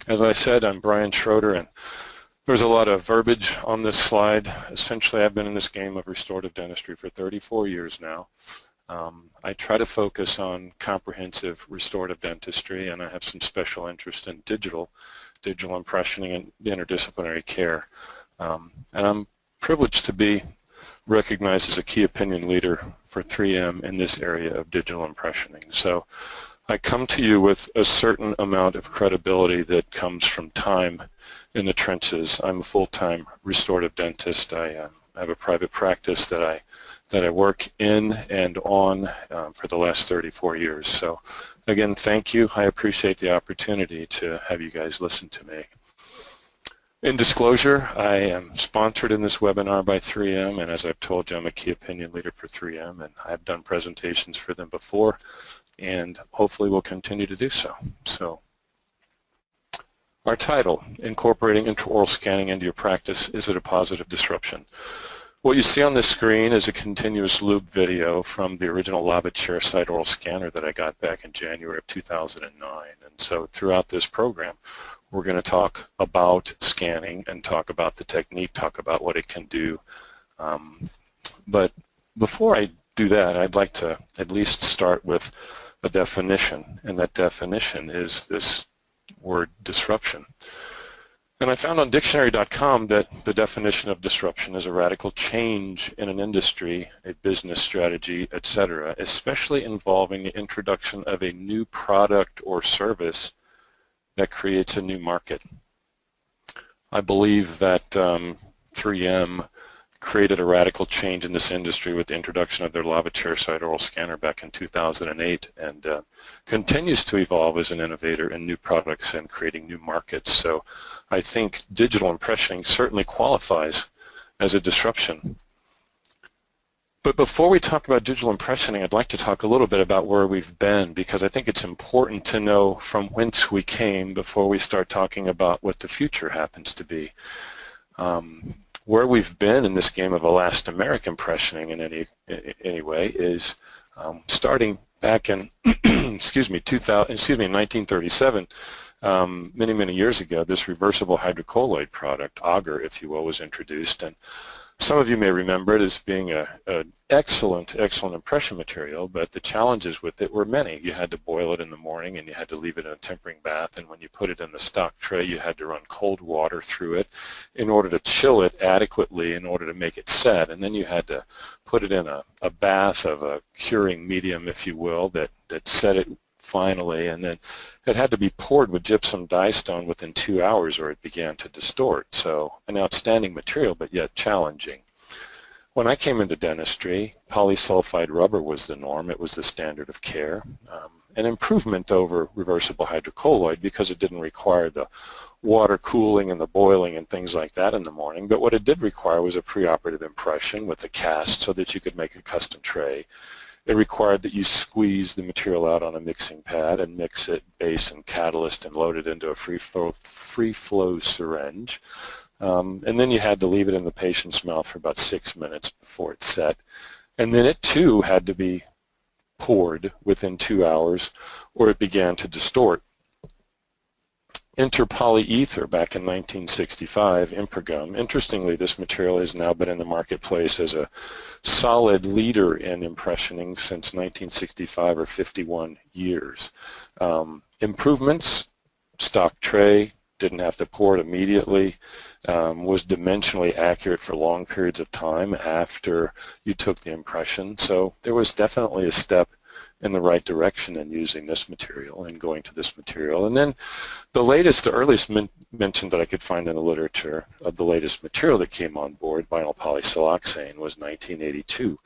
As I said, I'm Brian Schroeder, and there's a lot of verbiage on this slide. Essentially, I've been in this game of restorative dentistry for 34 years now. I try to focus on comprehensive restorative dentistry, and I have some special interest in digital impressioning and interdisciplinary care. And I'm privileged to be recognized as a key opinion leader for 3M in this area of digital impressioning. So I come to you with a certain amount of credibility that comes from time in the trenches. I'm a full-time restorative dentist. I have a private practice that I work in and on for the last 34 years. So again, thank you. I appreciate the opportunity to have you guys listen to me. In disclosure, I am sponsored in this webinar by 3M, and as I've told you, I'm a key opinion leader for 3M, and I've done presentations for them before, and hopefully will continue to do so. So our title, Incorporating Intraoral Scanning into Your Practice, Is It a Positive Disruption? What you see on this screen is a continuous loop video from the original Lobbit chairside oral scanner that I got back in January of 2009. And so throughout this program, we're going to talk about scanning and talk about the technique, talk about what it can do. But before I do that, I'd like to at least start with a definition, and that definition is this word disruption. And I found on dictionary.com that the definition of disruption is a radical change in an industry, a business strategy, etc., especially involving the introduction of a new product or service that creates a new market. I believe that 3M created a radical change in this industry with the introduction of their Lobbit chairside oral scanner back in 2008, and continues to evolve as an innovator in new products and creating new markets. So I think digital impressioning certainly qualifies as a disruption. But before we talk about digital impressioning, I'd like to talk a little bit about where we've been, because I think it's important to know from whence we came before we start talking about what the future happens to be. Where we've been in this game of elastomeric impressioning in any way is starting back in excuse me 1937. Many years ago, this reversible hydrocolloid product, Auger, if you will, was introduced, and some of you may remember it as being an excellent impression material, but the challenges with it were many. You had to boil it in the morning, and you had to leave it in a tempering bath, and when you put it in the stock tray, you had to run cold water through it in order to chill it adequately in order to make it set, and then you had to put it in a bath of a curing medium, if you will, that set it finally, and then it had to be poured with gypsum dye stone within 2 hours or it began to distort. So an outstanding material, but yet challenging. When I came into dentistry, polysulfide rubber was the norm. It was the standard of care. An improvement over reversible hydrocolloid because it didn't require the water cooling and the boiling and things like that in the morning, but what it did require was a preoperative impression with a cast so that you could make a custom tray. It required that you squeeze the material out on a mixing pad and mix it, base and catalyst, and load it into a free flow syringe. And then you had to leave it in the patient's mouth for about 6 minutes before it set. And then it too had to be poured within 2 hours or it began to distort. Enter polyether back in 1965, Impergum. Interestingly, this material has now been in the marketplace as a solid leader in impressioning since 1965, or 51 years. Improvements, stock tray, didn't have to pour it immediately, was dimensionally accurate for long periods of time after you took the impression. So there was definitely a step in the right direction in using this material and going to this material. And then the earliest mention that I could find in the literature of the latest material that came on board, vinyl polysiloxane, was 1982.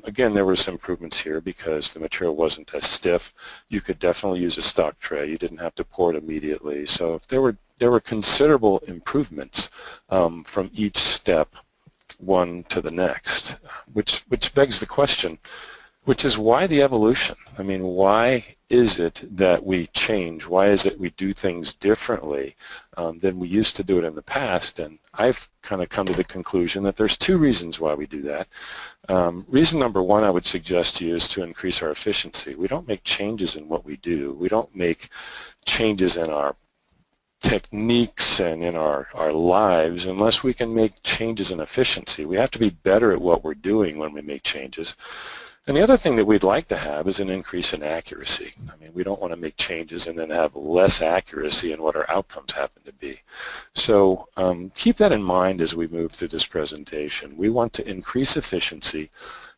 Again, there were some improvements here because the material wasn't as stiff. You could definitely use a stock tray. You didn't have to pour it immediately. So there were considerable improvements from each step, one to the next, which begs the question, which is why the evolution? I mean, why is it that we change? Why is it we do things differently than we used to do it in the past? And I've kind of come to the conclusion that there's two reasons why we do that. Reason number one I would suggest to you is to increase our efficiency. We don't make changes in what we do. We don't make changes in our techniques and in our lives unless we can make changes in efficiency. We have to be better at what we're doing when we make changes. And the other thing that we'd like to have is an increase in accuracy. I mean, we don't want to make changes and then have less accuracy in what our outcomes happen to be. So keep that in mind as we move through this presentation. We want to increase efficiency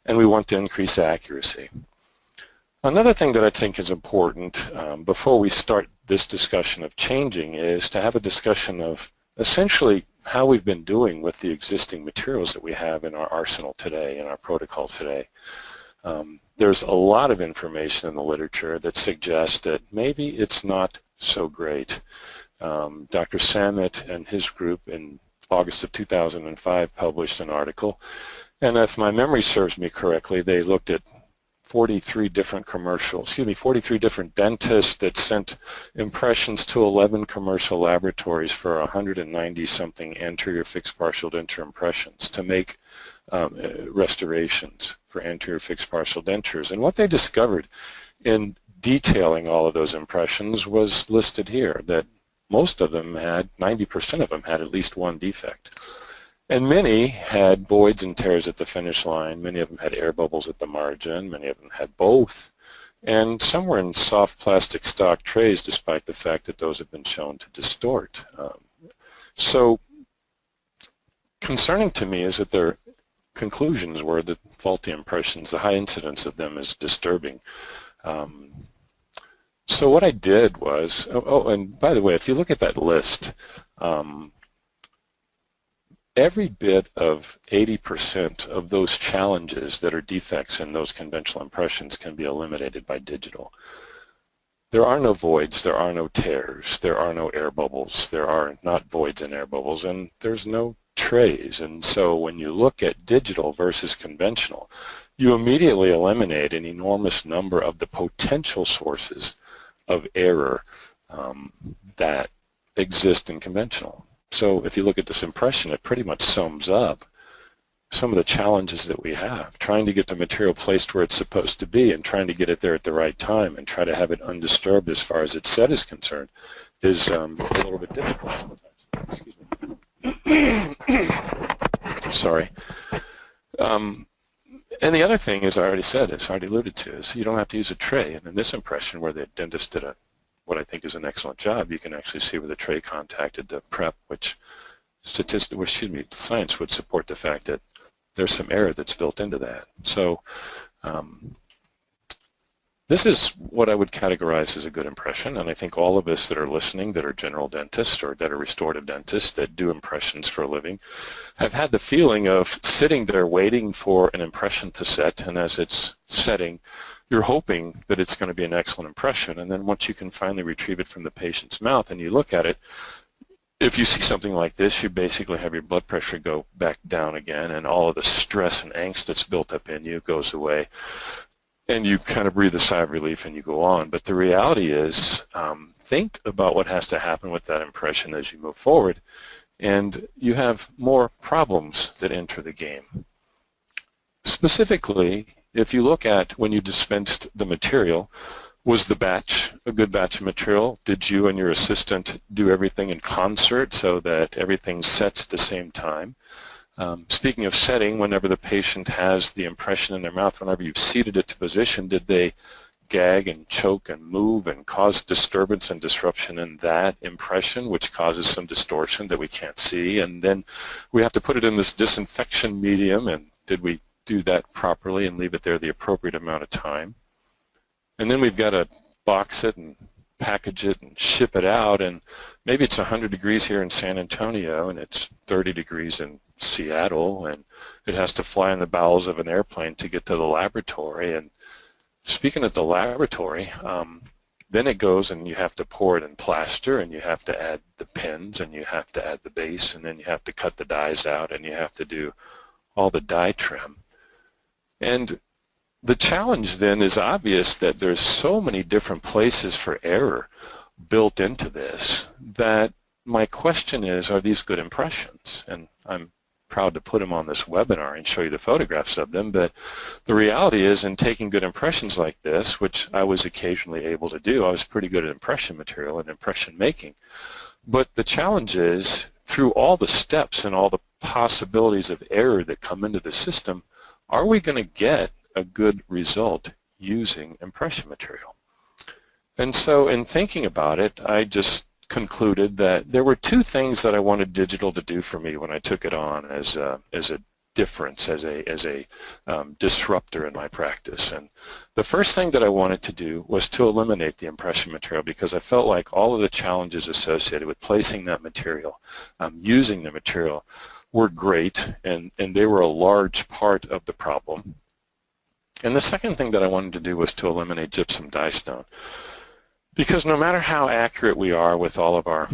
and we want to increase accuracy. Another thing that I think is important before we start this discussion of changing is to have a discussion of essentially how we've been doing with the existing materials that we have in our arsenal today, in our protocol today. There's a lot of information in the literature that suggests that maybe it's not so great. Dr. Samet and his group in August of 2005 published an article, and if my memory serves me correctly, they looked at 43 different dentists that sent impressions to 11 commercial laboratories for 190-something anterior fixed partial denture impressions to make restorations for anterior fixed partial dentures. And what they discovered in detailing all of those impressions was listed here, that most of them had, 90% of them had at least one defect. And many had voids and tears at the finish line. Many of them had air bubbles at the margin. Many of them had both. And some were in soft plastic stock trays, despite the fact that those have been shown to distort. So concerning to me is that their conclusions were that faulty impressions, the high incidence of them is disturbing. So what I did was, and by the way, if you look at that list, every bit of 80% of those challenges that are defects in those conventional impressions can be eliminated by digital. There are no voids, there are no tears, there are no air bubbles, there are not voids and air bubbles, and there's no trays. And so when you look at digital versus conventional, you immediately eliminate an enormous number of the potential sources of error that exist in conventional. So if you look at this impression, it pretty much sums up some of the challenges that we have. Trying to get the material placed where it's supposed to be and trying to get it there at the right time and try to have it undisturbed as far as its set is concerned is a little bit difficult sometimes. Excuse me. Sorry. And the other thing is, I already said, it's already alluded to, is you don't have to use a tray. And in this impression where the dentist did what I think is an excellent job, you can actually see where the tray contacted the prep, which science would support the fact that there's some error that's built into that. So this is what I would categorize as a good impression, and I think all of us that are listening that are general dentists or that are restorative dentists that do impressions for a living have had the feeling of sitting there waiting for an impression to set, and as it's setting, you're hoping that it's going to be an excellent impression, and then once you can finally retrieve it from the patient's mouth and you look at it, if you see something like this, you basically have your blood pressure go back down again, and all of the stress and angst that's built up in you goes away, and you kind of breathe a sigh of relief and you go on. But the reality is, think about what has to happen with that impression as you move forward, and you have more problems that enter the game. Specifically, if you look at when you dispensed the material, was the batch a good batch of material? Did you and your assistant do everything in concert so that everything sets at the same time? Speaking of setting, whenever the patient has the impression in their mouth, whenever you've seated it to position, did they gag and choke and move and cause disturbance and disruption in that impression, which causes some distortion that we can't see? And then we have to put it in this disinfection medium, and did we do that properly and leave it there the appropriate amount of time? And then we've got to box it and package it and ship it out, and maybe it's 100 degrees here in San Antonio and it's 30 degrees in Seattle, and it has to fly in the bowels of an airplane to get to the laboratory. And speaking of the laboratory, then it goes and you have to pour it in plaster, and you have to add the pins, and you have to add the base, and then you have to cut the dies out, and you have to do all the die trim. And the challenge then is obvious that there's so many different places for error built into this that my question is, are these good impressions? And I'm proud to put them on this webinar and show you the photographs of them, but the reality is, in taking good impressions like this, which I was occasionally able to do, I was pretty good at impression material and impression making. But the challenge is, through all the steps and all the possibilities of error that come into the system, are we going to get a good result using impression material? And so in thinking about it, I just concluded that there were two things that I wanted digital to do for me when I took it on as a difference, as a disruptor in my practice. And the first thing that I wanted to do was to eliminate the impression material, because I felt like all of the challenges associated with placing that material, using the material, were great, and they were a large part of the problem. And the second thing that I wanted to do was to eliminate gypsum dye stone, because no matter how accurate we are with all of our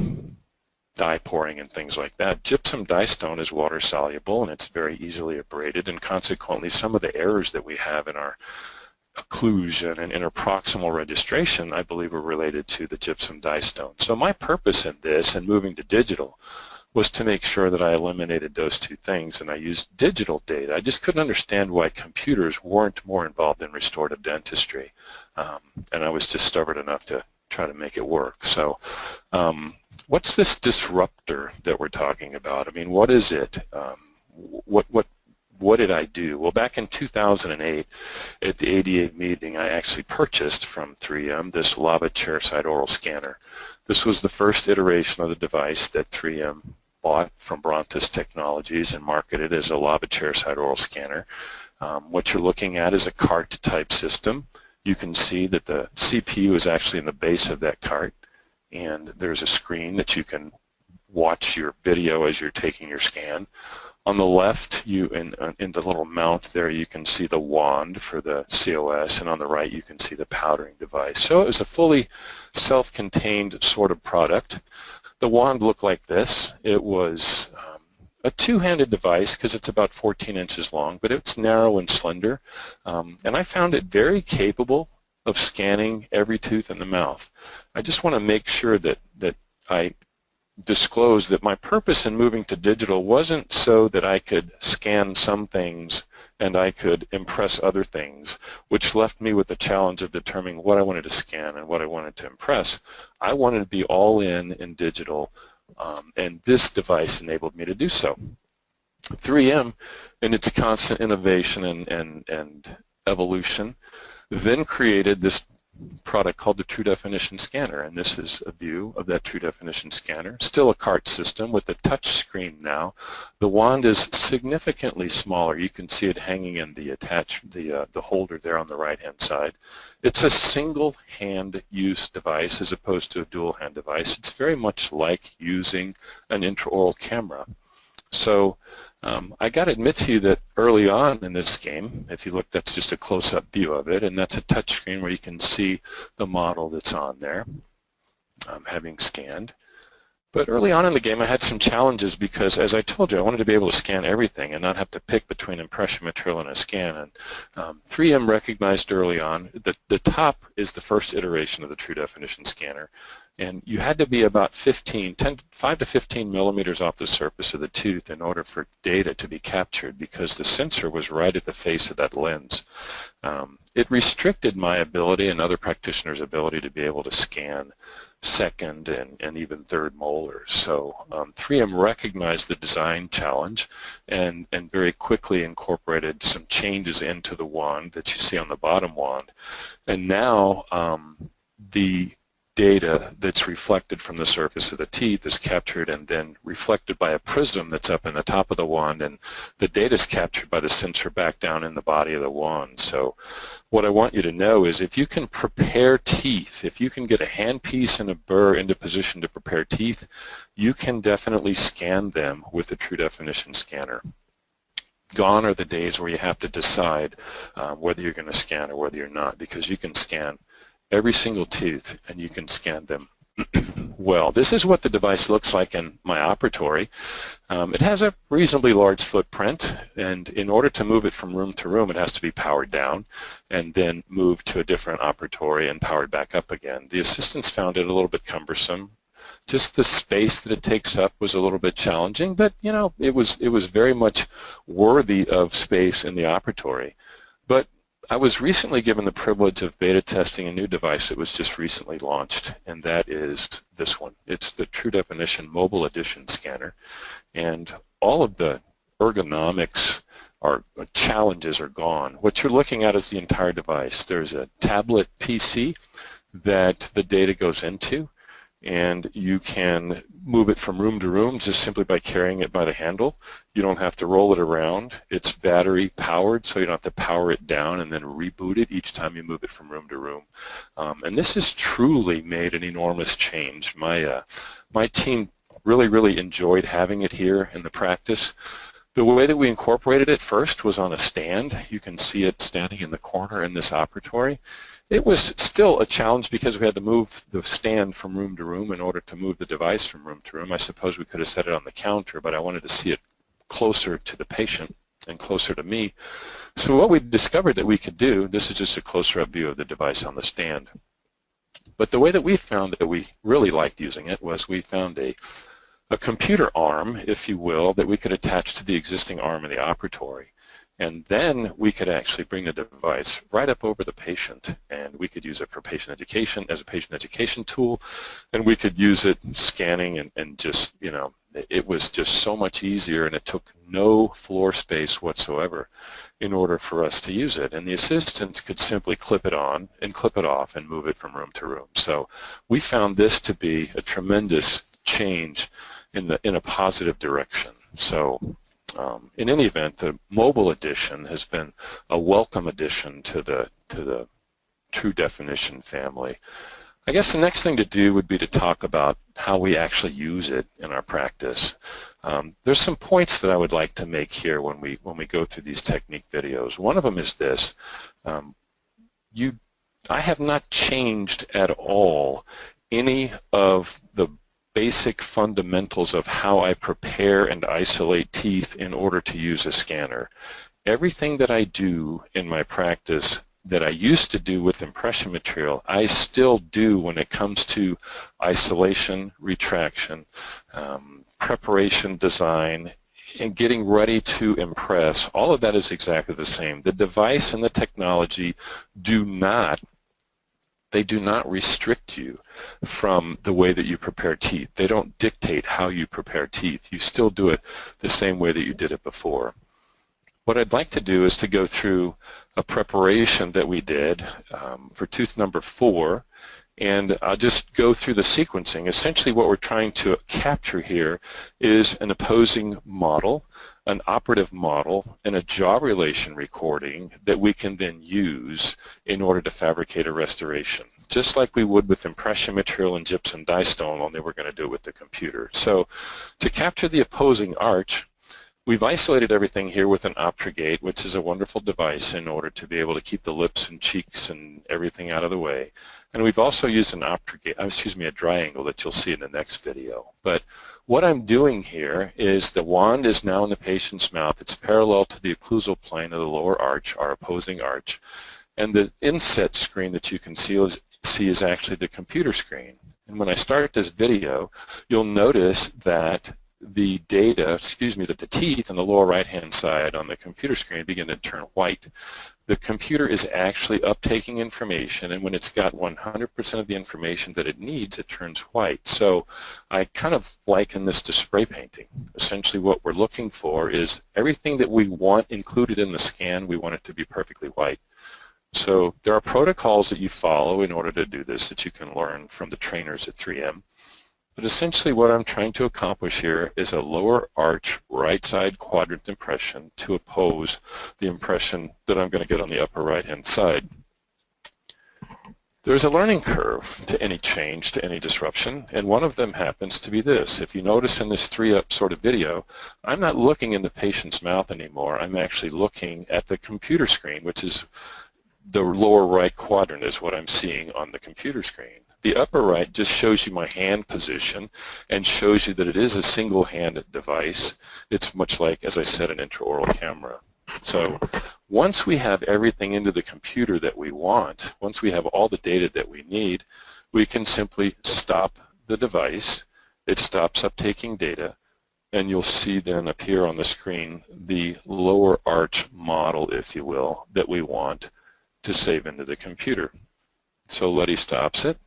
dye pouring and things like that, gypsum dye stone is water soluble and it's very easily abraded, and consequently some of the errors that we have in our occlusion and interproximal registration, I believe, are related to the gypsum dye stone. So my purpose in this and moving to digital was to make sure that I eliminated those two things, and I used digital data. I just couldn't understand why computers weren't more involved in restorative dentistry, and I was just stubborn enough to try to make it work. So what's this disruptor that we're talking about? I mean, what is it? What did I do? Well, back in 2008 at the ADA meeting, I actually purchased from 3M this lava chairside oral scanner. This was the first iteration of the device that 3M bought from Brontis Technologies and marketed as a lava chairside oral scanner. What you're looking at is a cart type system. You can see that the CPU is actually in the base of that cart, and there's a screen that you can watch your video as you're taking your scan. On the left, in the little mount there, you can see the wand for the COS, and on the right you can see the powdering device. So it was a fully self-contained sort of product. The wand looked like this. It was a two-handed device because it's about 14 inches long, but it's narrow and slender, and I found it very capable of scanning every tooth in the mouth. I just want to make sure that I disclose that my purpose in moving to digital wasn't so that I could scan some things and I could impress other things, which left me with the challenge of determining what I wanted to scan and what I wanted to impress. I wanted to be all in digital, and this device enabled me to do so. 3M, in its constant innovation and evolution, then created this product called the True Definition Scanner, and this is a view of that True Definition Scanner. Still a cart system with a touch screen now. The wand is significantly smaller. You can see it hanging in the the holder there on the right-hand side. It's a single hand use device as opposed to a dual hand device. It's very much like using an intraoral camera. So I got to admit to you that early on in this game, if you look, that's just a close-up view of it, and that's a touch screen where you can see the model that's on there having scanned. But early on in the game I had some challenges because, as I told you, I wanted to be able to scan everything and not have to pick between impression material and a scan. And 3M recognized early on that the top is the first iteration of the True Definition Scanner, and you had to be about 5 to 15 millimeters off the surface of the tooth in order for data to be captured, because the sensor was right at the face of that lens. It restricted my ability and other practitioners' ability to be able to scan second and even third molars. So 3M recognized the design challenge and very quickly incorporated some changes into the wand that you see on the bottom wand. And now the data that's reflected from the surface of the teeth is captured and then reflected by a prism that's up in the top of the wand, and the data is captured by the sensor back down in the body of the wand. So what I want you to know is, if you can prepare teeth, if you can get a handpiece and a burr into position to prepare teeth, you can definitely scan them with the True Definition Scanner. Gone are the days where you have to decide whether you're going to scan or whether you're not, because you can scan every single tooth and you can scan them well. This is what the device looks like in my operatory. It has a reasonably large footprint, and in order to move it from room to room, it has to be powered down and then moved to a different operatory and powered back up again. The assistants found it a little bit cumbersome. Just the space that it takes up was a little bit challenging, but you know, it was very much worthy of space in the operatory. But I was recently given the privilege of beta testing a new device that was just recently launched, and that is this one. It's the True Definition Mobile Edition Scanner, and all of the ergonomics or challenges are gone. What you're looking at is the entire device. There's a tablet PC that the data goes into, and you can move it from room to room just simply by carrying it by the handle. You don't have to roll it around. It's battery powered, so you don't have to power it down and then reboot it each time you move it from room to room. And this has truly made an enormous change. My team really enjoyed having it here in the practice. The way that we incorporated it first was on a stand. You can see it standing in the corner in this operatory. It was still a challenge because we had to move the stand from room to room in order to move the device from room to room. I suppose we could have set it on the counter, but I wanted to see it closer to the patient and closer to me. So what we discovered that we could do, this is just a closer up view of the device on the stand. But the way that we found that we really liked using it was we found a computer arm, if you will, that we could attach to the existing arm in the operatory. And then we could actually bring the device right up over the patient, and we could use it for patient education as a patient education tool, and we could use it scanning and just, you know, it was just so much easier, and it took no floor space whatsoever in order for us to use it. And the assistants could simply clip it on and clip it off and move it from room to room. So we found this to be a tremendous change in a positive direction. So in any event, the mobile edition has been a welcome addition to the True Definition family. I guess the next thing to do would be to talk about how we actually use it in our practice. There's some points that I would like to make here when we go through these technique videos. One of them is this: I have not changed at all any of the basic fundamentals of how I prepare and isolate teeth in order to use a scanner. Everything that I do in my practice that I used to do with impression material, I still do when it comes to isolation, retraction, preparation, design, and getting ready to impress. All of that is exactly the same. The device and the technology do not restrict you from the way that you prepare teeth. They don't dictate how you prepare teeth. You still do it the same way that you did it before. What I'd like to do is to go through a preparation that we did for tooth number 4, and I'll just go through the sequencing. Essentially what we're trying to capture here is an opposing model, an operative model, and a jaw relation recording that we can then use in order to fabricate a restoration, just like we would with impression material and gypsum die-stone, only we're going to do it with the computer. So to capture the opposing arch, we've isolated everything here with an Optrogate, which is a wonderful device in order to be able to keep the lips and cheeks and everything out of the way. And we've also used an a dry angle that you'll see in the next video. But what I'm doing here is the wand is now in the patient's mouth. It's parallel to the occlusal plane of the lower arch, our opposing arch. And the inset screen that you can see is actually the computer screen. And when I start this video, you'll notice that the that the teeth on the lower right-hand side on the computer screen begin to turn white. The computer is actually uptaking information, and when it's got 100% of the information that it needs, it turns white. So I kind of liken this to spray painting. Essentially what we're looking for is everything that we want included in the scan, we want it to be perfectly white. So there are protocols that you follow in order to do this that you can learn from the trainers at 3M. But essentially what I'm trying to accomplish here is a lower arch right side quadrant impression to oppose the impression that I'm going to get on the upper right hand side. There's a learning curve to any change, to any disruption, and one of them happens to be this. If you notice in this 3-up sort of video, I'm not looking in the patient's mouth anymore. I'm actually looking at the computer screen, which is the lower right quadrant is what I'm seeing on the computer screen. The upper right just shows you my hand position and shows you that it is a single-hand device. It's much like, as I said, an intraoral camera. So once we have everything into the computer that we want, once we have all the data that we need, we can simply stop the device. It stops uptaking data, and you'll see then appear on the screen the lower arch model, if you will, that we want. to save into the computer. So Letty stops it,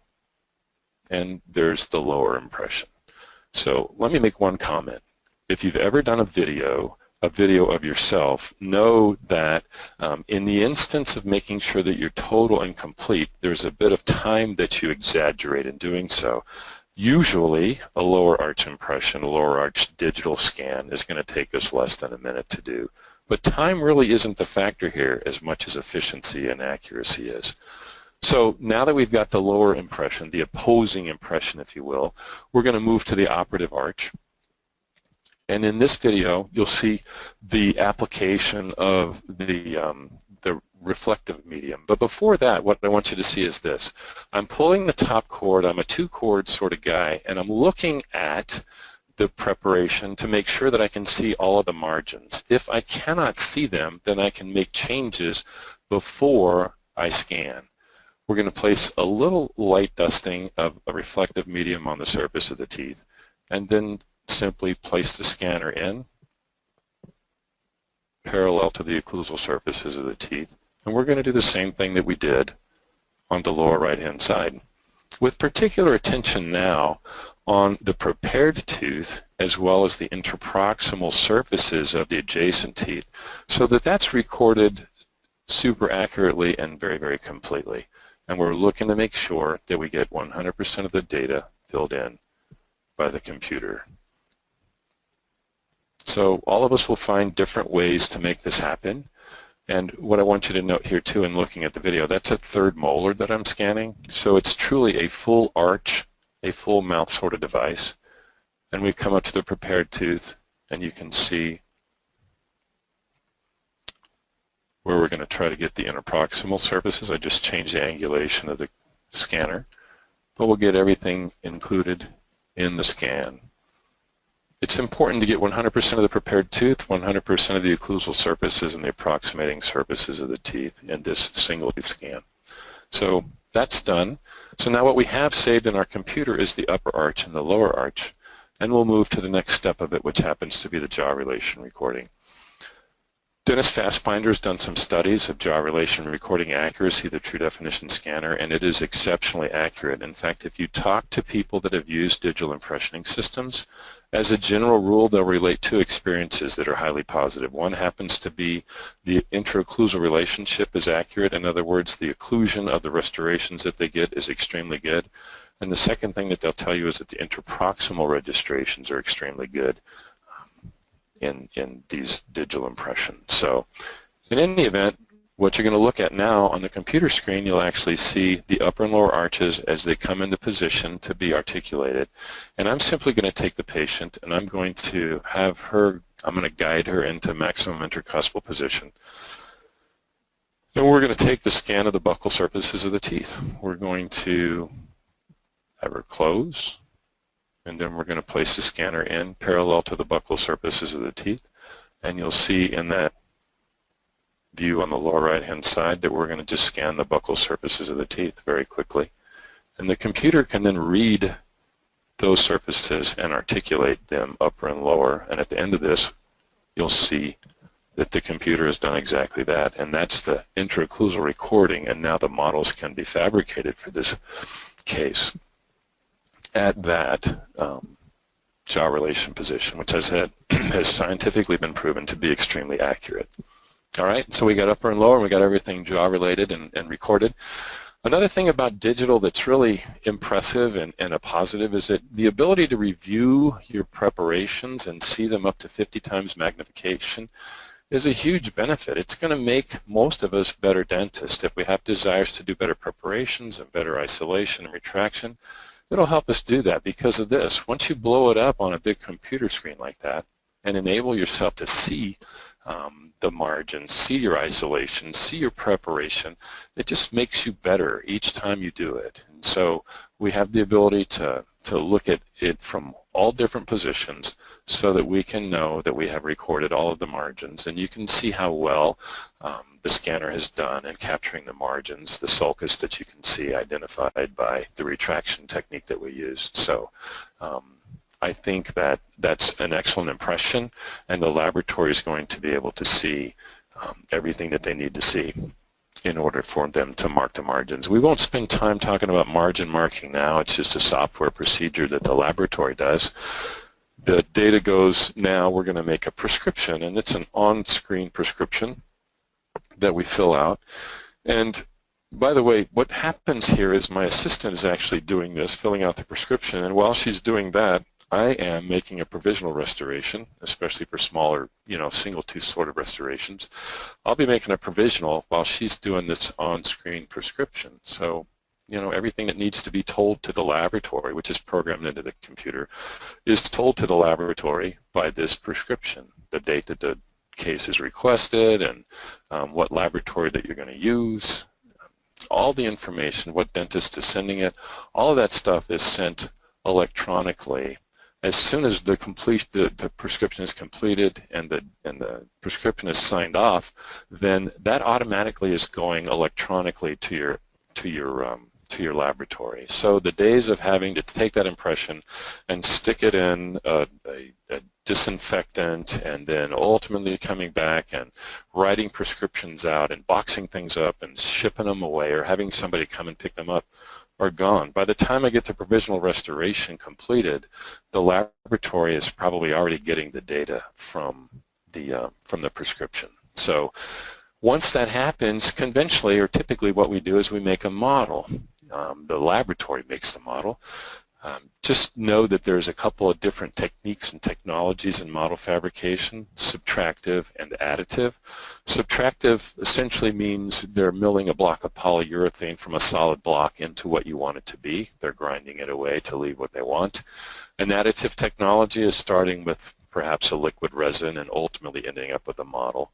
and there's the lower impression. So let me make one comment. If you've ever done a video of yourself, know that in the instance of making sure that you're total and complete, there's a bit of time that you exaggerate in doing so. Usually, a lower arch impression, a lower arch digital scan is going to take us less than a minute to do. But time really isn't the factor here as much as efficiency and accuracy is. So now that we've got the lower impression, the opposing impression, if you will, we're going to move to the operative arch. And in this video, you'll see the application of the reflective medium. But before that, what I want you to see is this. I'm pulling the top chord. I'm a two-chord sort of guy, and I'm looking at the preparation to make sure that I can see all of the margins. If I cannot see them, then I can make changes before I scan. We're going to place a little light dusting of a reflective medium on the surface of the teeth, and then simply place the scanner in parallel to the occlusal surfaces of the teeth. And we're going to do the same thing that we did on the lower right-hand side, with particular attention now on the prepared tooth as well as the interproximal surfaces of the adjacent teeth, so that that's recorded super accurately and very, very completely. And we're looking to make sure that we get 100% of the data filled in by the computer. So all of us will find different ways to make this happen. And what I want you to note here too in looking at the video, that's a third molar that I'm scanning. So it's truly a full arch, a full mouth sort of device. And we come up to the prepared tooth, and you can see where we're going to try to get the interproximal surfaces. I just changed the angulation of the scanner, but we'll get everything included in the scan. It's important to get 100% of the prepared tooth, 100% of the occlusal surfaces and the approximating surfaces of the teeth in this single scan. So that's done. So now what we have saved in our computer is the upper arch and the lower arch, and we'll move to the next step of it, which happens to be the jaw relation recording. Dennis Fassbinder has done some studies of jaw relation recording accuracy, the true definition scanner, and it is exceptionally accurate. In fact, if you talk to people that have used digital impressioning systems, as a general rule, they'll relate two experiences that are highly positive. One happens to be the intraocclusal relationship is accurate. In other words, the occlusion of the restorations that they get is extremely good. And the second thing that they'll tell you is that the interproximal registrations are extremely good in these digital impressions. So in any event, what you're going to look at now on the computer screen, you'll actually see the upper and lower arches as they come into position to be articulated. And I'm simply going to take the patient and I'm going to have her, I'm going to guide her into maximum intercuspal position. And we're going to take the scan of the buccal surfaces of the teeth. We're going to have her close, and then we're going to place the scanner in parallel to the buccal surfaces of the teeth. And you'll see in that view on the lower right-hand side that we're going to just scan the buccal surfaces of the teeth very quickly. And the computer can then read those surfaces and articulate them upper and lower. And at the end of this, you'll see that the computer has done exactly that. And that's the intraocclusal recording. And now the models can be fabricated for this case at that jaw relation position, which as I said has scientifically been proven to be extremely accurate. All right, so we got upper and lower, and we got everything jaw related and recorded. Another thing about digital that's really impressive and a positive is that the ability to review your preparations and see them up to 50 times magnification is a huge benefit. It's going to make most of us better dentists. If we have desires to do better preparations and better isolation and retraction, it'll help us do that because of this. Once you blow it up on a big computer screen like that and enable yourself to see the margins, see your isolation, see your preparation, it just makes you better each time you do it. And so we have the ability to look at it from all different positions so that we can know that we have recorded all of the margins, and you can see how well the scanner has done in capturing the margins, the sulcus that you can see identified by the retraction technique that we used. So I think that that's an excellent impression, and the laboratory is going to be able to see everything that they need to see. in order for them to mark the margins. We won't spend time talking about margin marking now. It's just a software procedure that the laboratory does. The data goes, now we're going to make a prescription, and it's an on-screen prescription that we fill out. And by the way, what happens here is my assistant is actually doing this, filling out the prescription, and while she's doing that, I am making a provisional restoration, especially for smaller, single tooth sort of restorations. I'll be making a provisional while she's doing this on-screen prescription. So, everything that needs to be told to the laboratory, which is programmed into the computer, is told to the laboratory by this prescription. The date that the case is requested and what laboratory that you're going to use, all the information, what dentist is sending it, all of that stuff is sent electronically. As soon as the prescription is completed and the prescription is signed off, then that automatically is going electronically to your laboratory. So the days of having to take that impression and stick it in a disinfectant and then ultimately coming back and writing prescriptions out and boxing things up and shipping them away or having somebody come and pick them up are gone. By the time I get the provisional restoration completed, the laboratory is probably already getting the data from the prescription. So once that happens, conventionally or typically what we do is we make a model. The laboratory makes the model. Just know that there's a couple of different techniques and technologies in model fabrication, subtractive and additive. Subtractive essentially means they're milling a block of polyurethane from a solid block into what you want it to be. They're grinding it away to leave what they want. An additive technology is starting with perhaps a liquid resin and ultimately ending up with a model.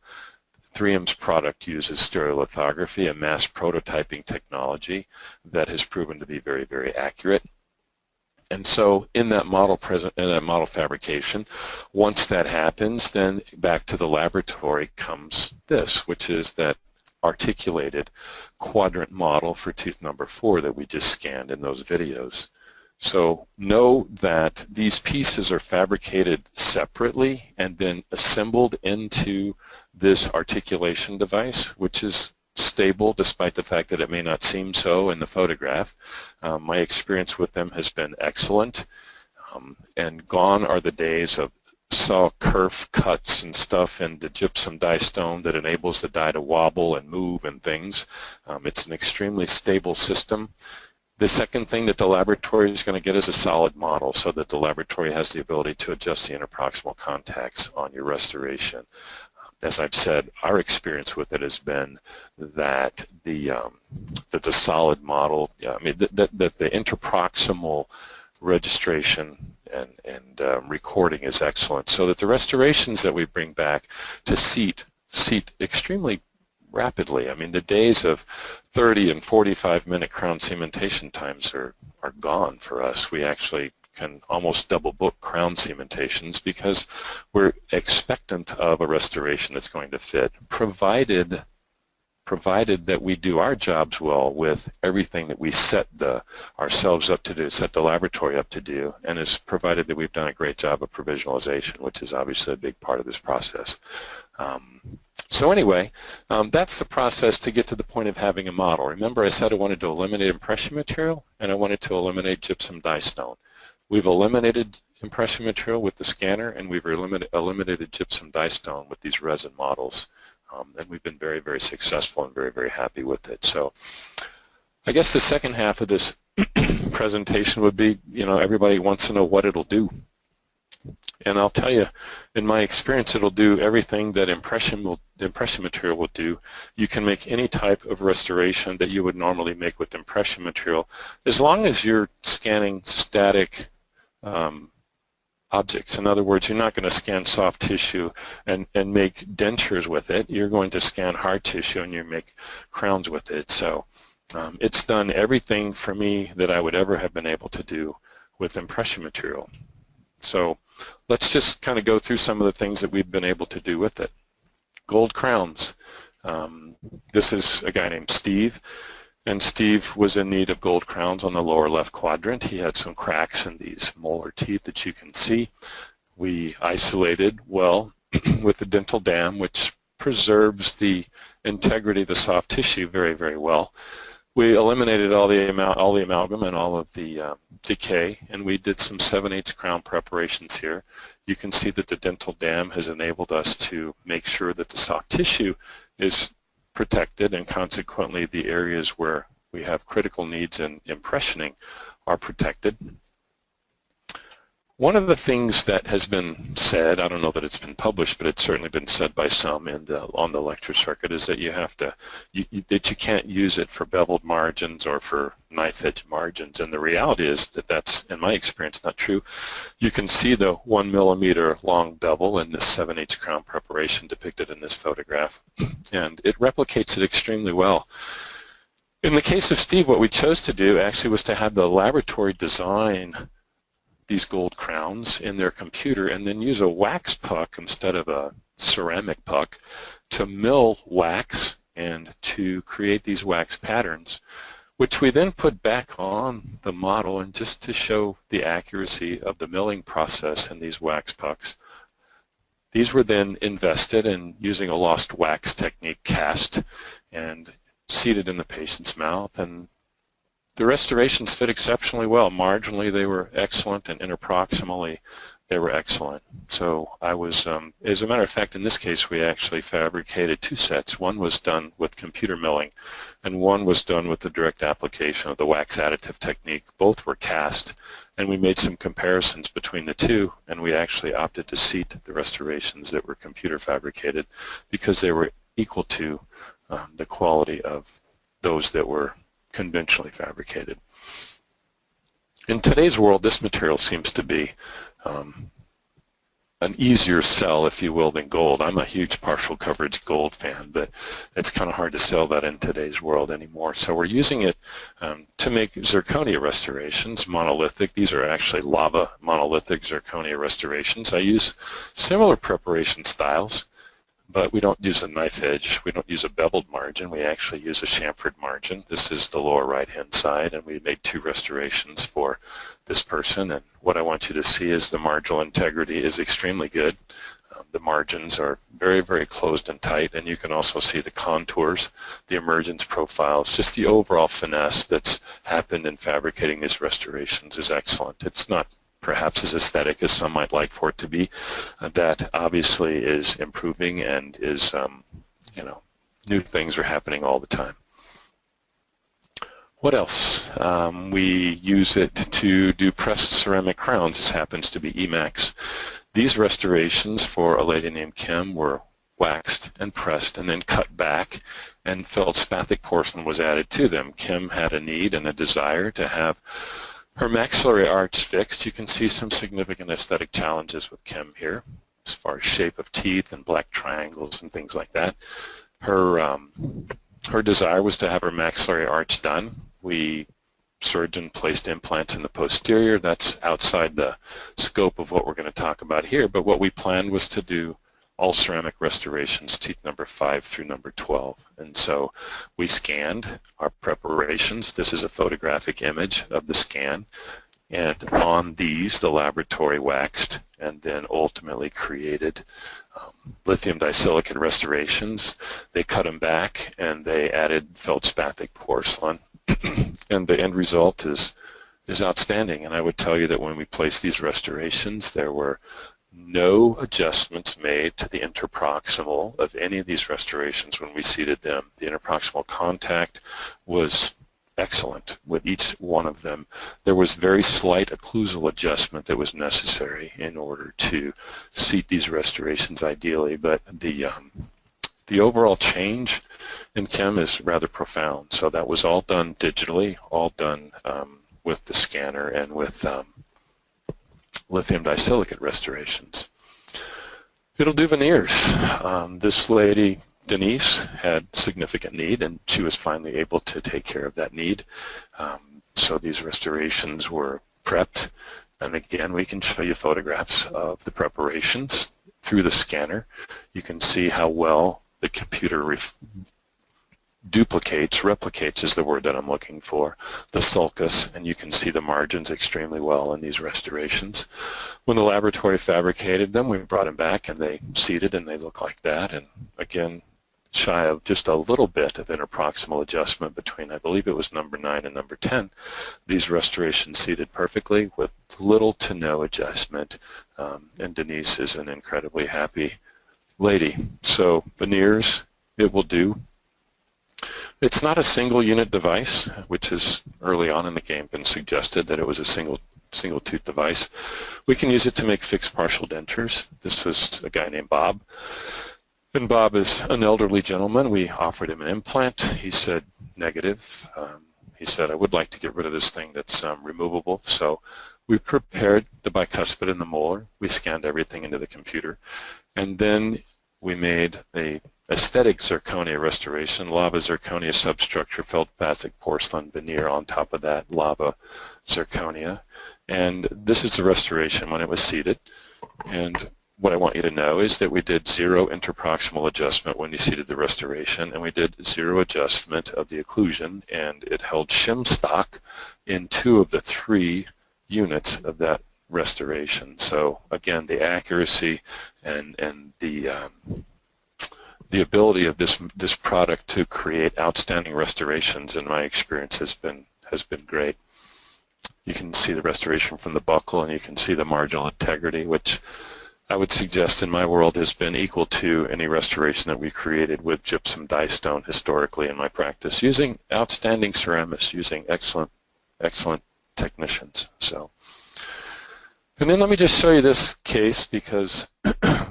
3M's product uses stereolithography, a mass prototyping technology that has proven to be very, very accurate. And so in that model fabrication, once that happens, then back to the laboratory comes this, which is that articulated quadrant model for tooth number 4 that we just scanned in those videos. So know that these pieces are fabricated separately and then assembled into this articulation device, which is stable despite the fact that it may not seem so in the photograph. My experience with them has been excellent, and gone are the days of saw kerf cuts and stuff in the gypsum die stone that enables the die to wobble and move and things. It's an extremely stable system. The second thing that the laboratory is going to get is a solid model so that the laboratory has the ability to adjust the interproximal contacts on your restoration. As I've said, our experience with it has been that the solid model, that the interproximal registration and recording is excellent, so that the restorations that we bring back to seat extremely rapidly. I mean, the days of 30 and 45-minute crown cementation times are gone for us. We actually can almost double book crown cementations because we're expectant of a restoration that's going to fit, provided that we do our jobs well with everything that we set ourselves up to do, set the laboratory up to do, and is provided that we've done a great job of provisionalization, which is obviously a big part of this process. So anyway, that's the process to get to the point of having a model. Remember, I said I wanted to eliminate impression material and I wanted to eliminate gypsum die stone. We've eliminated impression material with the scanner, and we've eliminated gypsum die stone with these resin models. And we've been very, very successful and very, very happy with it. So I guess the second half of this presentation would be, everybody wants to know what it'll do. And I'll tell you, in my experience, it'll do everything that impression material will do. You can make any type of restoration that you would normally make with impression material, as long as you're scanning static objects. In other words, you're not going to scan soft tissue and make dentures with it. You're going to scan hard tissue and you make crowns with it. So it's done everything for me that I would ever have been able to do with impression material. So let's just kind of go through some of the things that we've been able to do with it. Gold crowns. This is a guy named Steve, and Steve was in need of gold crowns on the lower left quadrant. He had some cracks in these molar teeth that you can see. We isolated well with the dental dam, which preserves the integrity of the soft tissue very, very well. We eliminated all the amalgam and all of the decay, and we did some 7/8 crown preparations here. You can see that the dental dam has enabled us to make sure that the soft tissue is protected, and consequently the areas where we have critical needs in impressioning are protected. One of the things that has been said, I don't know that it's been published, but it's certainly been said by some on the lecture circuit, is that you can't use it for beveled margins or for knife edge margins. And the reality is that that's, in my experience, not true. You can see the 1 millimeter long bevel in this 7/8 crown preparation depicted in this photograph, and it replicates it extremely well. In the case of Steve, what we chose to do actually was to have the laboratory design these gold crowns in their computer and then use a wax puck instead of a ceramic puck to mill wax and to create these wax patterns, which we then put back on the model, and just to show the accuracy of the milling process in these wax pucks. These were then invested in using a lost wax technique, cast, and seated in the patient's mouth, and the restorations fit exceptionally well. Marginally they were excellent, and interproximally they were excellent. So I was, as a matter of fact, in this case we actually fabricated 2 sets. One was done with computer milling, and one was done with the direct application of the wax additive technique. Both were cast, and we made some comparisons between the two, and we actually opted to seat the restorations that were computer fabricated because they were equal to the quality of those that were conventionally fabricated. In today's world, this material seems to be an easier sell, if you will, than gold. I'm a huge partial coverage gold fan, but it's kind of hard to sell that in today's world anymore. So we're using it to make zirconia restorations, monolithic. These are actually lava monolithic zirconia restorations. I use similar preparation styles, but we don't use a knife edge. We don't use a beveled margin. We actually use a chamfered margin. This is the lower right-hand side, and we made 2 restorations for this person. And what I want you to see is the marginal integrity is extremely good. The margins are very, very closed and tight, and you can also see the contours, the emergence profiles. Just the overall finesse that's happened in fabricating these restorations is excellent. It's not perhaps as aesthetic as some might like for it to be. That obviously is improving, and is, you know, new things are happening all the time. What else? We use it to do pressed ceramic crowns. This happens to be Emax. These restorations for a lady named Kim were waxed and pressed and then cut back, and feldspathic porcelain was added to them. Kim had a need and a desire to have her maxillary arch fixed. You can see some significant aesthetic challenges with Kim here as far as shape of teeth and black triangles and things like that. Her desire was to have her maxillary arch done. We surgeon placed implants in the posterior. That's outside the scope of what we're going to talk about here, but what we planned was to do all ceramic restorations, teeth number 5 through number 12. And so we scanned our preparations. This is a photographic image of the scan. And on these, the laboratory waxed and then ultimately created lithium disilicate restorations. They cut them back and they added feldspathic porcelain. And the end result is outstanding. And I would tell you that when we placed these restorations, there were no adjustments made to the interproximal of any of these restorations when we seated them. The interproximal contact was excellent with each one of them. There was very slight occlusal adjustment that was necessary in order to seat these restorations ideally, but the overall change in Kim is rather profound. So that was all done digitally, all done with the scanner and with lithium disilicate restorations. It'll do veneers. This lady, Denise, had significant need, and she was finally able to take care of that need. So these restorations were prepped, and again we can show you photographs of the preparations through the scanner. You can see how well the computer replicates is the word that I'm looking for, the sulcus, and you can see the margins extremely well in these restorations. When the laboratory fabricated them, we brought them back and they seated and they look like that, and again, shy of just a little bit of interproximal adjustment between, I believe it was number 9 and number 10. These restorations seated perfectly with little to no adjustment, and Denise is an incredibly happy lady. So veneers, it will do. It's not a single unit device, which has early on in the game been suggested that it was a single tooth device. We can use it to make fixed partial dentures. This was a guy named Bob. And Bob is an elderly gentleman. We offered him an implant. He said negative. He said, I would like to get rid of this thing that's removable. So we prepared the bicuspid and the molar. We scanned everything into the computer. And then we made a aesthetic zirconia restoration, lava zirconia substructure, feldspathic porcelain veneer on top of that lava zirconia. And this is the restoration when it was seated. And what I want you to know is that we did 0 interproximal adjustment when you seated the restoration, and we did 0 adjustment of the occlusion, and it held shim stock in 2 of the 3 units of that restoration. So again, the accuracy and the ability of this product to create outstanding restorations, in my experience, has been great. You can see the restoration from the buccal, and you can see the marginal integrity, which I would suggest in my world has been equal to any restoration that we created with gypsum dye stone historically in my practice, using outstanding ceramists, using excellent technicians. So, and then let me just show you this case because,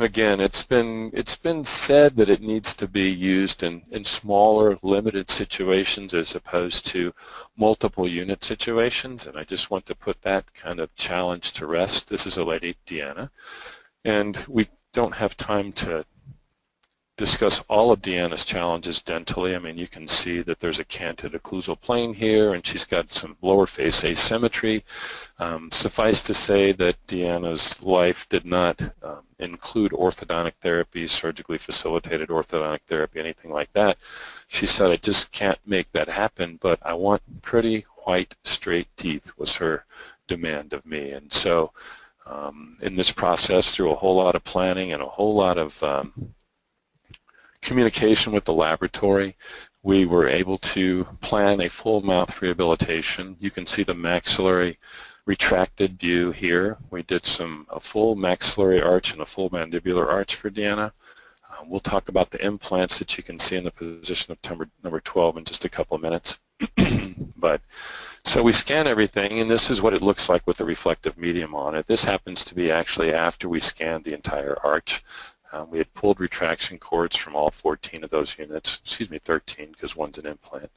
again, it's been said that it needs to be used in smaller, limited situations as opposed to multiple unit situations, and I just want to put that kind of challenge to rest. This is a lady, Deanna. And we don't have time to discuss all of Deanna's challenges dentally. I mean, you can see that there's a canted occlusal plane here, and she's got some lower face asymmetry. Suffice to say that Deanna's life did not include orthodontic therapy, surgically facilitated orthodontic therapy, anything like that. She said, I just can't make that happen, but I want pretty white, straight teeth was her demand of me. And so in this process, through a whole lot of planning and a whole lot of communication with the laboratory, we were able to plan a full mouth rehabilitation. You can see the maxillary retracted view here. We did a full maxillary arch and a full mandibular arch for Deanna. We'll talk about the implants that you can see in the position of number 12 in just a couple of minutes. But so we scan everything, and this is what it looks like with the reflective medium on it. This happens to be actually after we scanned the entire arch. We had pulled retraction cords from all 14 of those units, excuse me, 13, because one's an implant.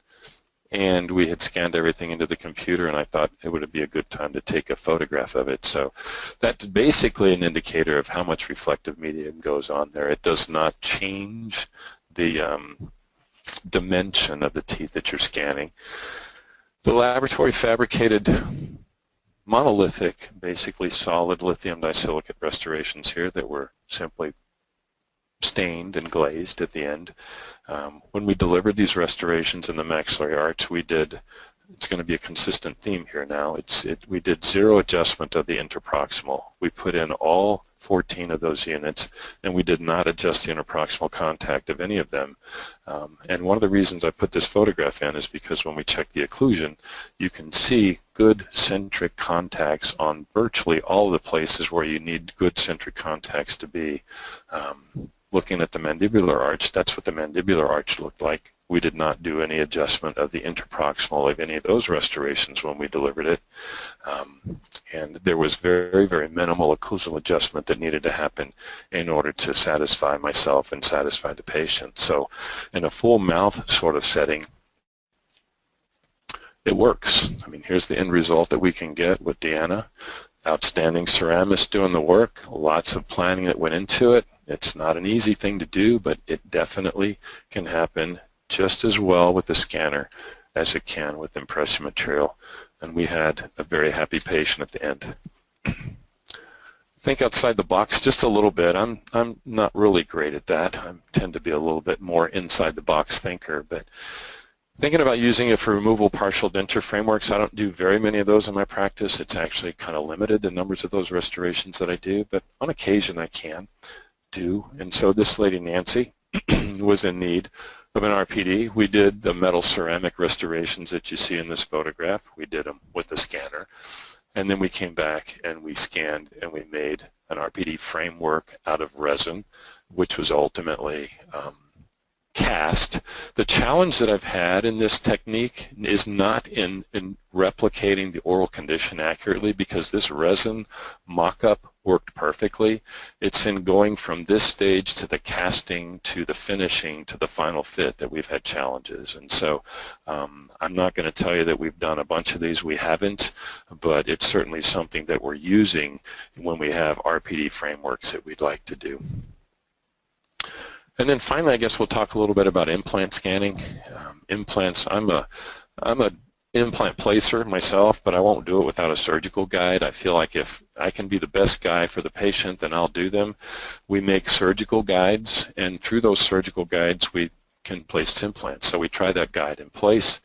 And we had scanned everything into the computer, and I thought it would be a good time to take a photograph of it. So that's basically an indicator of how much reflective medium goes on there. It does not change the dimension of the teeth that you're scanning. The laboratory fabricated monolithic, basically solid lithium disilicate restorations here that were simply stained and glazed at the end. When we delivered these restorations in the maxillary arch, we did, it's going to be a consistent theme here now, we did 0 adjustment of the interproximal. We put in all 14 of those units, and we did not adjust the interproximal contact of any of them. And one of the reasons I put this photograph in is because when we check the occlusion, you can see good centric contacts on virtually all of the places where you need good centric contacts to be. Looking at the mandibular arch, that's what the mandibular arch looked like. We did not do any adjustment of the interproximal of any of those restorations when we delivered it. And there was very, very minimal occlusal adjustment that needed to happen in order to satisfy myself and satisfy the patient. So in a full mouth sort of setting, it works. I mean, here's the end result that we can get with Deanna. Outstanding ceramist doing the work, lots of planning that went into it. It's not an easy thing to do, but it definitely can happen just as well with the scanner as it can with impression material. And we had a very happy patient at the end. think outside the box just a little bit. I'm not really great at that. I tend to be a little bit more inside the box thinker, but thinking about using it for removable partial denture frameworks, I don't do very many of those in my practice. It's actually kind of limited, the numbers of those restorations that I do, but on occasion I can do. And so this lady, Nancy, was in need of an RPD. We did the metal ceramic restorations that you see in this photograph. We did them with the scanner. And then we came back and we scanned and we made an RPD framework out of resin, which was ultimately cast. The challenge that I've had in this technique is not in replicating the oral condition accurately, because this resin mock-up worked perfectly. It's in going from this stage to the casting to the finishing to the final fit that we've had challenges. And so I'm not going to tell you that we've done a bunch of these. We haven't, but it's certainly something that we're using when we have RPD frameworks that we'd like to do. And then finally, I guess we'll talk a little bit about implant scanning. Implants, I'm a implant placer myself, but I won't do it without a surgical guide. I feel like if I can be the best guy for the patient, then I'll do them. We make surgical guides, and through those surgical guides, we can place implants. So we try that guide in place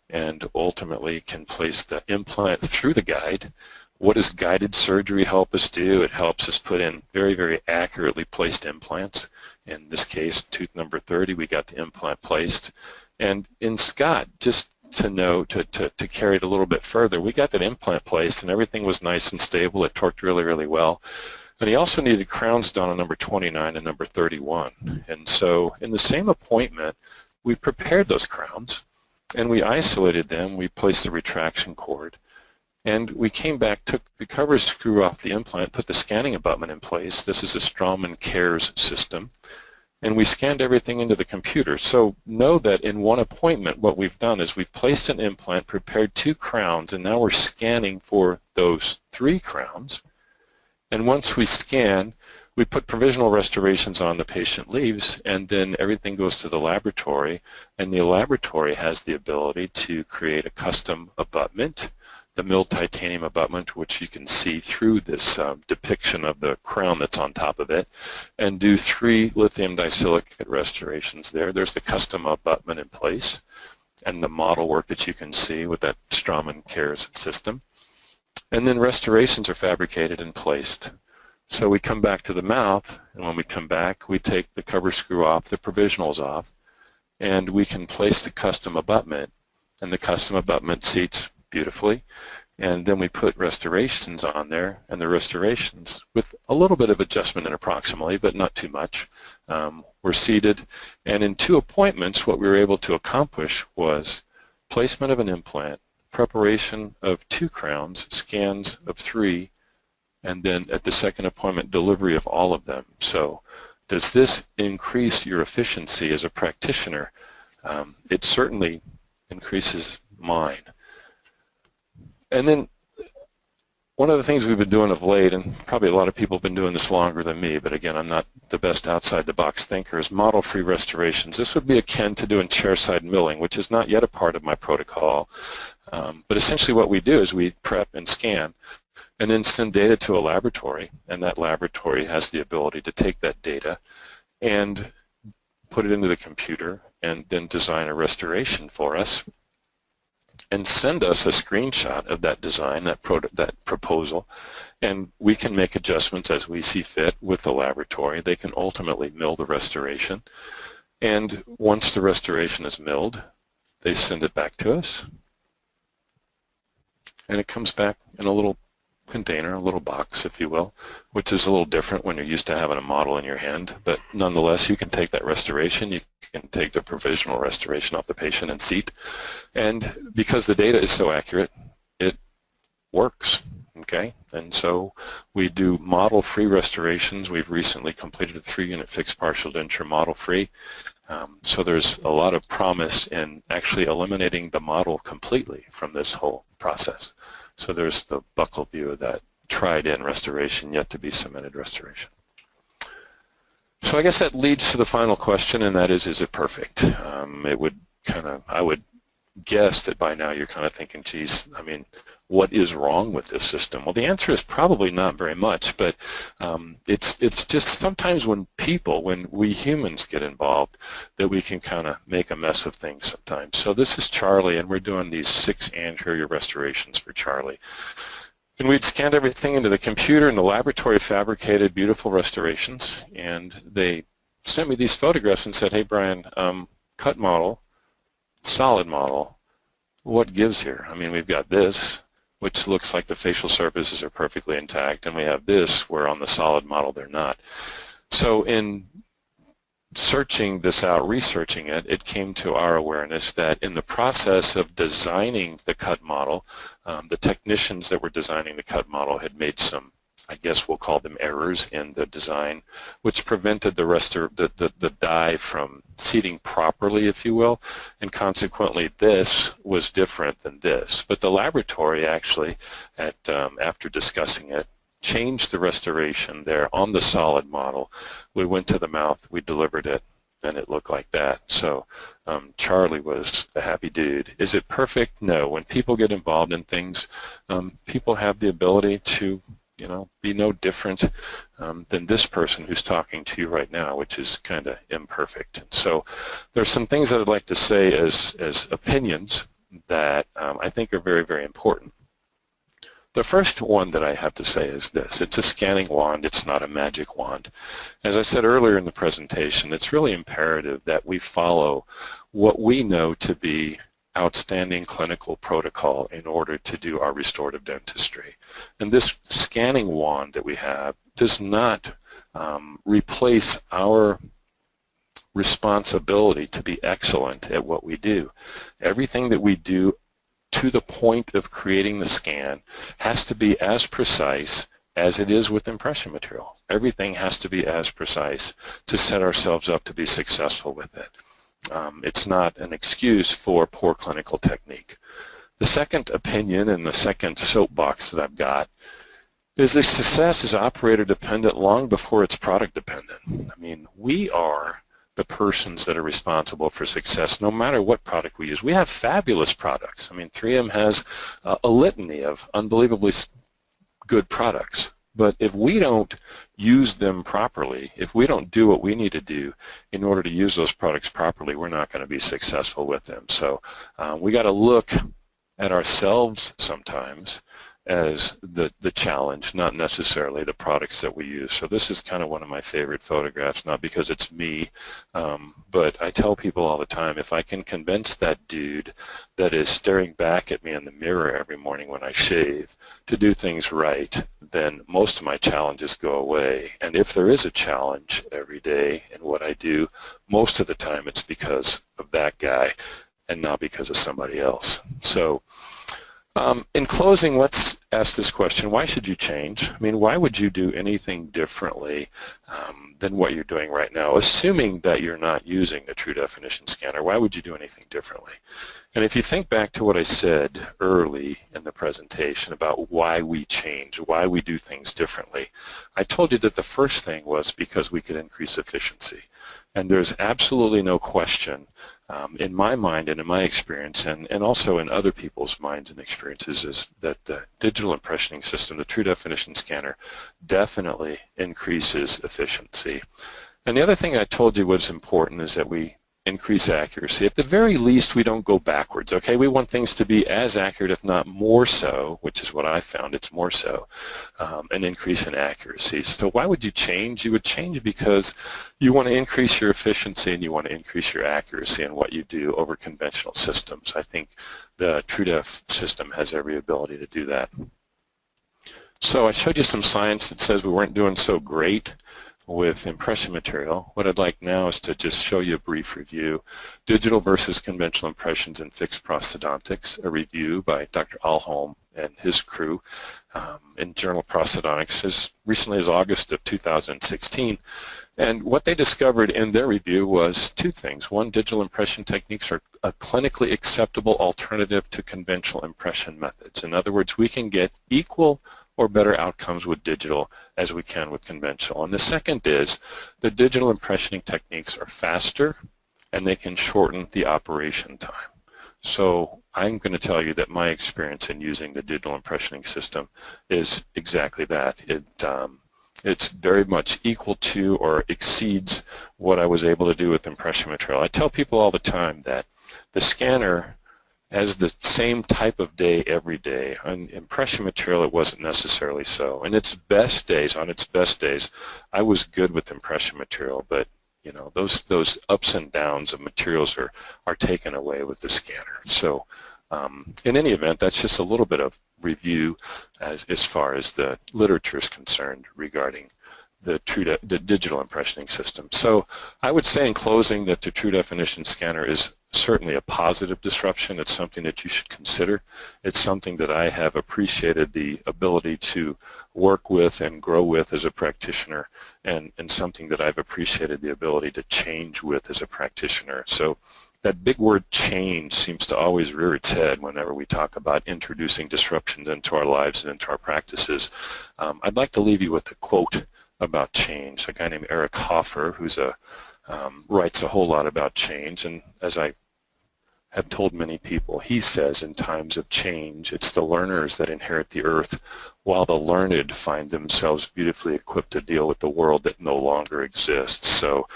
and ultimately can place the implant through the guide. What does guided surgery help us do? It helps us put in very, very accurately placed implants. In this case, tooth number 30, we got the implant placed. And in Scott, just to know, to carry it a little bit further, we got that implant placed and everything was nice and stable. It torqued really, really well. And he also needed crowns done on number 29 and number 31. And so in the same appointment, we prepared those crowns and we isolated them. We placed the retraction cord. And we came back, took the cover screw off the implant, put the scanning abutment in place. This is a Straumann CARES system. And we scanned everything into the computer. So know that in one appointment, what we've done is we've placed an implant, prepared 2 crowns, and now we're scanning for those 3 crowns. And once we scan, we put provisional restorations on, the patient leaves, and then everything goes to the laboratory. And the laboratory has the ability to create a custom abutment, the milled titanium abutment, which you can see through this depiction of the crown that's on top of it, and do 3 lithium disilicate restorations there. There's the custom abutment in place and the model work that you can see with that Straumann CARES system. And then restorations are fabricated and placed. So we come back to the mouth, and when we come back, we take the cover screw off, the provisionals off, and we can place the custom abutment, and the custom abutment seats beautifully. And then we put restorations on there, and the restorations, with a little bit of adjustment in approximately, but not too much, were seated. And in 2 appointments, what we were able to accomplish was placement of an implant, preparation of 2 crowns, scans of 3, and then at the second appointment, delivery of all of them. So does this increase your efficiency as a practitioner? It certainly increases mine. And then one of the things we've been doing of late, and probably a lot of people have been doing this longer than me, but again, I'm not the best outside-the-box thinker, is model-free restorations. This would be akin to doing chairside milling, which is not yet a part of my protocol. But essentially what we do is we prep and scan and then send data to a laboratory, and that laboratory has the ability to take that data and put it into the computer and then design a restoration for us and send us a screenshot of that design, that proposal, and we can make adjustments as we see fit with the laboratory. They can ultimately mill the restoration, and once the restoration is milled, they send it back to us, and it comes back in a little container, a little box, if you will, which is a little different when you're used to having a model in your hand. But nonetheless, you can take that restoration, you can take the provisional restoration off the patient and seat, and because the data is so accurate, it works. Okay, and so we do model-free restorations. We've recently completed a 3-unit fixed partial denture model-free. So there's a lot of promise in actually eliminating the model completely from this whole process. So there's the buccal view of that tried-in restoration, yet to be cemented restoration. So I guess that leads to the final question, and that is it perfect? It would I would guess that by now you're kind of thinking, geez, I mean, what is wrong with this system? Well, the answer is probably not very much, but it's just sometimes when we humans get involved, that we can kind of make a mess of things sometimes. So this is Charlie, and we're doing these 6 anterior restorations for Charlie. And we'd scanned everything into the computer, and the laboratory fabricated beautiful restorations, and they sent me these photographs and said, hey, Brian, cut model, solid model, what gives here? I mean, we've got this, which looks like the facial surfaces are perfectly intact, and we have this where on the solid model they're not. So in searching this out, researching it, it came to our awareness that in the process of designing the cut model, the technicians that were designing the cut model had made some, I guess we'll call them errors in the design, which prevented the rest of the die from seating properly, if you will, and consequently this was different than this. But the laboratory actually, after discussing it, changed the restoration there on the solid model. We went to the mouth, we delivered it, and it looked like that. So Charlie was a happy dude. Is it perfect? No. When people get involved in things, people have the ability to be no different than this person who's talking to you right now, which is kind of imperfect. And so there's some things that I'd like to say as opinions that I think are very, very important. The first one that I have to say is this. It's a scanning wand. It's not a magic wand. As I said earlier in the presentation, it's really imperative that we follow what we know to be outstanding clinical protocol in order to do our restorative dentistry. And this scanning wand that we have does not replace our responsibility to be excellent at what we do. Everything that we do to the point of creating the scan has to be as precise as it is with impression material. Everything has to be as precise to set ourselves up to be successful with it. It's not an excuse for poor clinical technique. The second opinion and the second soapbox that I've got is that success is operator dependent long before it's product dependent. I mean, we are the persons that are responsible for success no matter what product we use. We have fabulous products. I mean, 3M has a litany of unbelievably good products. But if we don't use them properly, if we don't do what we need to do in order to use those products properly, we're not going to be successful with them. So we got to look at ourselves sometimes as the challenge, not necessarily the products that we use. So this is kind of one of my favorite photographs, not because it's me, but I tell people all the time, if I can convince that dude that is staring back at me in the mirror every morning when I shave to do things right, then most of my challenges go away. And if there is a challenge every day in what I do, most of the time it's because of that guy and not because of somebody else. So in closing, let's ask this question: why should you change? I mean, why would you do anything differently than what you're doing right now? Assuming that you're not using the true definition scanner, why would you do anything differently? And if you think back to what I said early in the presentation about why we change, why we do things differently, I told you that the first thing was because we could increase efficiency. And there's absolutely no question in my mind and in my experience, and also in other people's minds and experiences, is that the digital impressioning system, the true definition scanner, definitely increases efficiency. And the other thing I told you was important is that we increase accuracy. At the very least, we don't go backwards, okay? We want things to be as accurate, if not more so, which is what I found, it's more so, an increase in accuracy. So why would you change? You would change because you want to increase your efficiency and you want to increase your accuracy in what you do over conventional systems. I think the TrueDef system has every ability to do that. So I showed you some science that says we weren't doing so great with impression material. What I'd like now is to just show you a brief review. Digital versus conventional impressions in fixed prosthodontics, a review by Dr. Alholm and his crew in Journal Prosthodontics as recently as August of 2016. And what they discovered in their review was two things. One, digital impression techniques are a clinically acceptable alternative to conventional impression methods. In other words, we can get equal or better outcomes with digital as we can with conventional. And the second is the digital impressioning techniques are faster and they can shorten the operation time. So I'm going to tell you that my experience in using the digital impressioning system is exactly that. It's very much equal to or exceeds what I was able to do with impression material. I tell people all the time that the scanner has the same type of day every day. On impression material, it wasn't necessarily so. In its best days, I was good with impression material, but you know, those ups and downs of materials are taken away with the scanner. So in any event, that's just a little bit of review as far as the literature is concerned regarding the digital impressioning system. So I would say in closing that the true definition scanner is certainly a positive disruption. It's something that you should consider. It's something that I have appreciated the ability to work with and grow with as a practitioner, and something that I've appreciated the ability to change with as a practitioner. So that big word change seems to always rear its head whenever we talk about introducing disruptions into our lives and into our practices. I'd like to leave you with a quote about change. A guy named Eric Hoffer, who's writes a whole lot about change, and as I have told many people, he says in times of change, it's the learners that inherit the earth, while the learned find themselves beautifully equipped to deal with the world that no longer exists. So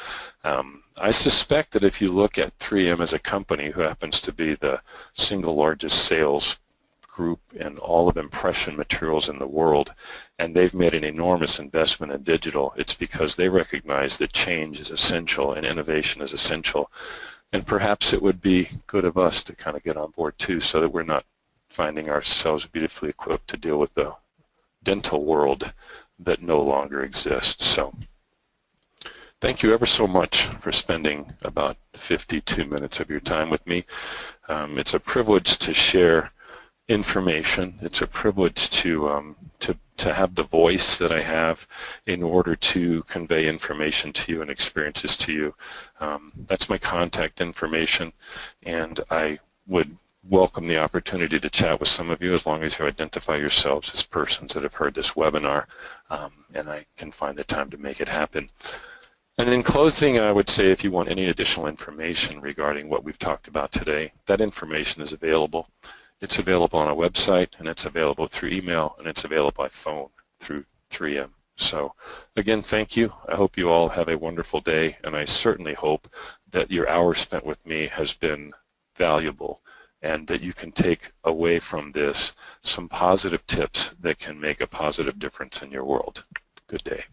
I suspect that if you look at 3M as a company, who happens to be the single largest sales group in all of impression materials in the world, and they've made an enormous investment in digital, it's because they recognize that change is essential and innovation is essential. And perhaps it would be good of us to kind of get on board too, so that we're not finding ourselves beautifully equipped to deal with the dental world that no longer exists. So thank you ever so much for spending about 52 minutes of your time with me. It's a privilege to share information. It's a privilege to have the voice that I have in order to convey information to you and experiences to you. That's my contact information, and I would welcome the opportunity to chat with some of you as long as you identify yourselves as persons that have heard this webinar, and I can find the time to make it happen. And in closing, I would say if you want any additional information regarding what we've talked about today, that information is available. It's available on our website, and it's available through email, and it's available by phone through 3M. So again, thank you. I hope you all have a wonderful day, and I certainly hope that your hour spent with me has been valuable, and that you can take away from this some positive tips that can make a positive difference in your world. Good day.